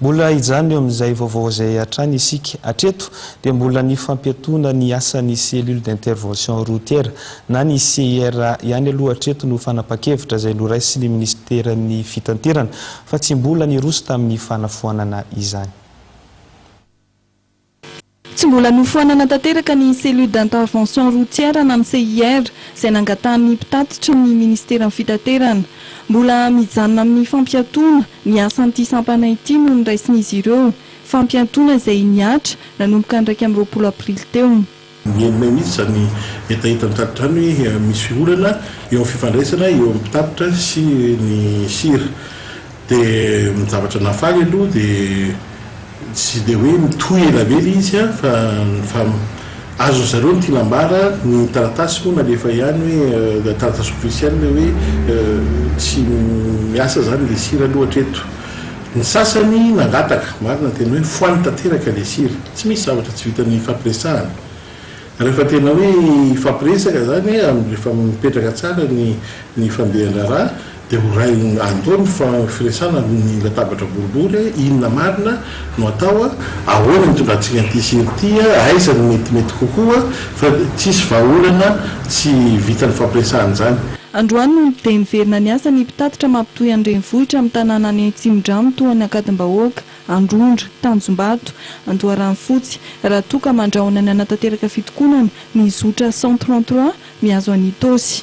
Mbola ijany eo amin'izay vaovao izay hatrany isika hatreto dia mbola ny fampiatona ny asan'ny cellule d'intervention routière na ny CIR ihany aloha hatreto no fanapa-kevitra izay noraisin'ny ministeran'ny fitanterana fa tsy mbola niroso tamin'ny fanafoanana izany. Tsy mbola nofoanana tanteraka ny cellule d'intervention routière na ny CIR izay nangatan'ny mpitatitra ny ministeran'ny fitanterana. Mbola mijanona amin'ny fampiatona ny asan'ity sampana ity no niraisin'izy ireo. Fampiatona izay niatra nanomboka ny 20 aprily teo. Mienina mihitsy zany hetahita mitatitra any hoe misy olana eo amin'ny fifandraisana eo amin'ny mpitatitra sy ny sira. Dia zavatra nafaly aloha dia tsy dia hoe mitohy elabe izy fa azo zareo ny tinambara ny taratasy moa nalefa ihany hoe taratasy ofisial hoe tsy miasa zany le sira aloha hatreto. Ny sasany nangataka marina tena hoe foany tanteraka le sira, tsy misy zavatra tsy vitan'ny fampiresahana. Rehefa tena hoe fampiresaka zany rehefa mipetraka tsara ny fandehan-draharaha dia ray andao ny firesana ny latabatra boribory inona marina no atao ahoana nitondratsika an'ity sira ity aiza ny metimety kokoa fa tsisy vahaolana tsy vitan'ny fampiresahana zany. Androany no dia niverina ny asa ny mpitatitra mampitohy an-drenivohitra amin'ny tanàna any Tsimondrano toa ny Akadimbahoaka, Androndra, Tanjombato, Andoharanofotsy, raha toa ka mandrahona ny anatanteraka fitokonana ny zotra 133 mihazo an'ny Itosy.